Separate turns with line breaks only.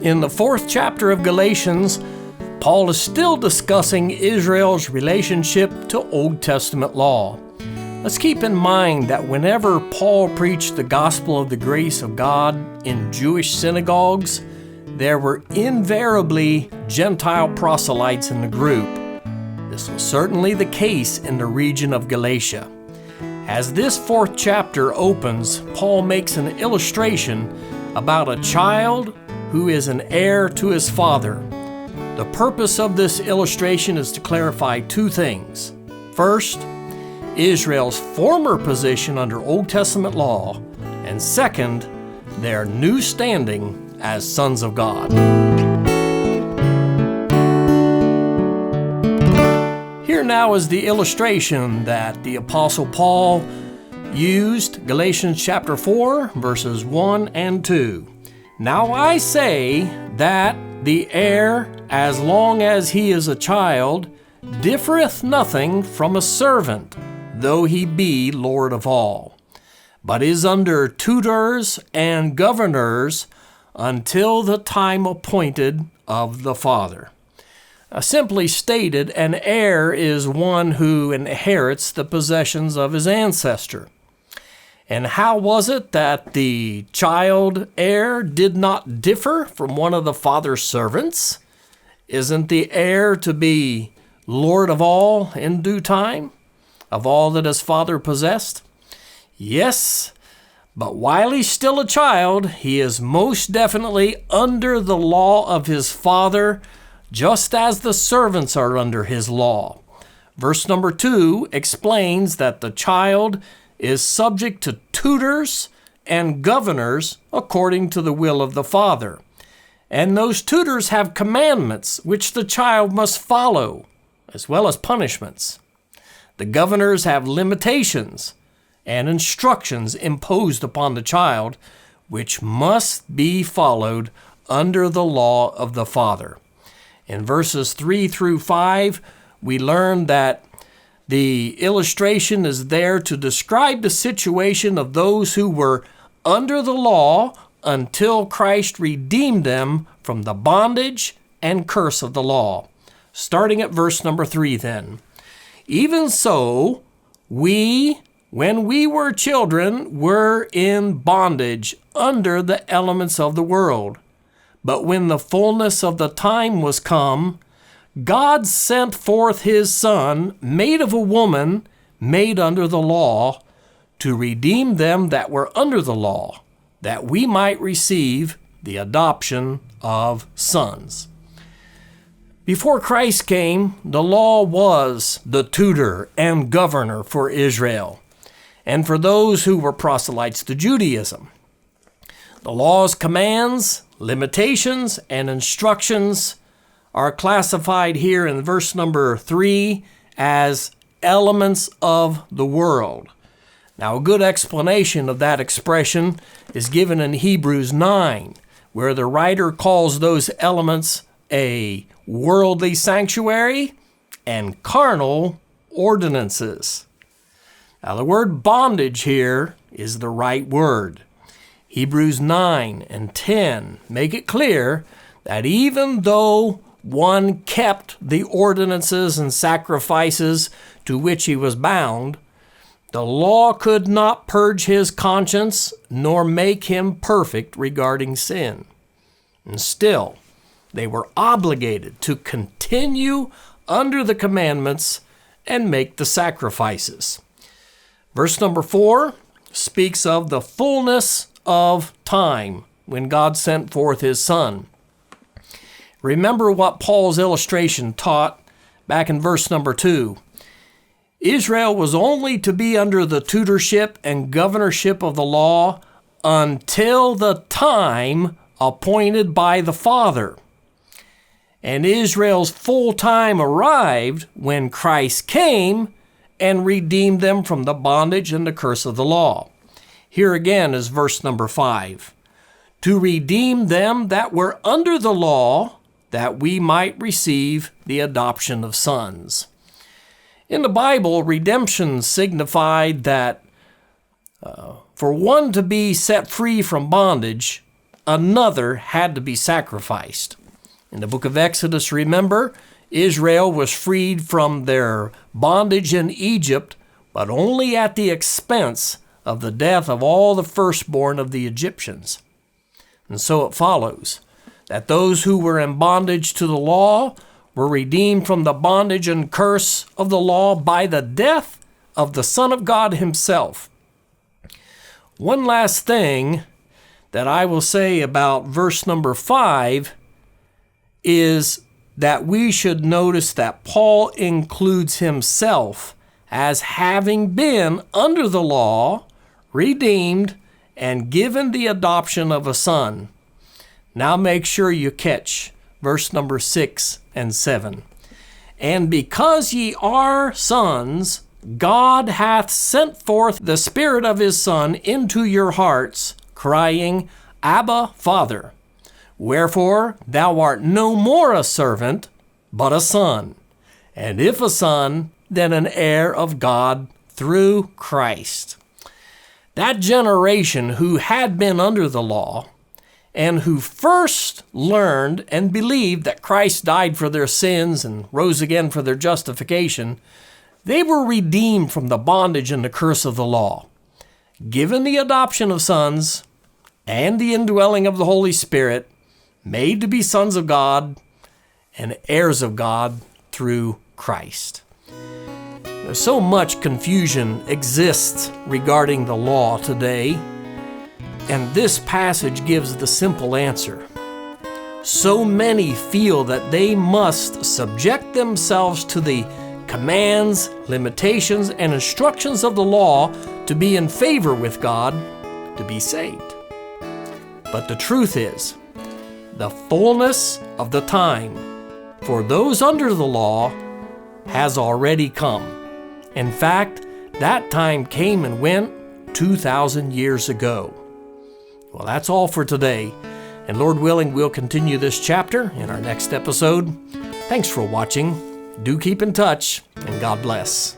In the 4th chapter of Galatians, Paul is still discussing Israel's relationship to Old Testament law. Let's keep in mind that whenever Paul preached the gospel of the grace of God in Jewish synagogues, there were invariably Gentile proselytes in the group. This was certainly the case in the region of Galatia. As this 4th chapter opens, Paul makes an illustration about a child who is an heir to his father. The purpose of this illustration is to clarify two things. First, Israel's former position under Old Testament law, and second, their new standing as sons of God. Here now is the illustration that the Apostle Paul used, Galatians chapter 4, verses 1 and 2. Now I say that the heir, as long as he is a child, differeth nothing from a servant, though he be Lord of all, but is under tutors and governors until the time appointed of the father. Simply stated, an heir is one who inherits the possessions of his ancestor. And how was it that the child heir did not differ from one of the father's servants? Isn't the heir to be Lord of all in due time, of all that his father possessed? Yes, but while he's still a child, he is most definitely under the law of his father, just as the servants are under his law. Verse number 2 explains that the child is subject to tutors and governors according to the will of the father. And those tutors have commandments which the child must follow, as well as punishments. The governors have limitations and instructions imposed upon the child, which must be followed under the law of the father. In verses 3 through 5, we learn that the illustration is there to describe the situation of those who were under the law until Christ redeemed them from the bondage and curse of the law. Starting at verse number 3 then. Even so, we, when we were children, were in bondage under the elements of the world. But when the fullness of the time was come, God sent forth his Son, made of a woman, made under the law, to redeem them that were under the law, that we might receive the adoption of sons. Before Christ came, the law was the tutor and governor for Israel, and for those who were proselytes to Judaism. The law's commands, limitations, and instructions are classified here in verse number 3 as elements of the world. Now, a good explanation of that expression is given in Hebrews 9, where the writer calls those elements a worldly sanctuary and carnal ordinances. Now, the word bondage here is the right word. Hebrews 9 and 10 make it clear that even though one kept the ordinances and sacrifices to which he was bound, the law could not purge his conscience nor make him perfect regarding sin. And still, they were obligated to continue under the commandments and make the sacrifices. Verse number 4 speaks of the fullness of time when God sent forth his Son. Remember what Paul's illustration taught back in verse number 2. Israel was only to be under the tutorship and governorship of the law until the time appointed by the Father. And Israel's full time arrived when Christ came and redeemed them from the bondage and the curse of the law. Here again is verse number 5. To redeem them that were under the law, that we might receive the adoption of sons. In the Bible, redemption signified that for one to be set free from bondage, another had to be sacrificed. In the book of Exodus, remember, Israel was freed from their bondage in Egypt, but only at the expense of the death of all the firstborn of the Egyptians. And so it follows that those who were in bondage to the law were redeemed from the bondage and curse of the law by the death of the Son of God himself. One last thing that I will say about verse number 5 is that we should notice that Paul includes himself as having been under the law, redeemed, and given the adoption of a son. Now make sure you catch verse number 6 and 7. And because ye are sons, God hath sent forth the Spirit of his Son into your hearts, crying, Abba, Father. Wherefore thou art no more a servant, but a son. And if a son, then an heir of God through Christ. That generation who had been under the law, and who first learned and believed that Christ died for their sins and rose again for their justification, they were redeemed from the bondage and the curse of the law, given the adoption of sons and the indwelling of the Holy Spirit, made to be sons of God and heirs of God through Christ. There's so much confusion exists regarding the law today, and this passage gives the simple answer. So many feel that they must subject themselves to the commands, limitations, and instructions of the law to be in favor with God, to be saved. But the truth is, the fullness of the time for those under the law has already come. In fact, that time came and went 2,000 years ago. Well, that's all for today. And Lord willing, we'll continue this chapter in our next episode. Thanks for watching. Do keep in touch, and God bless.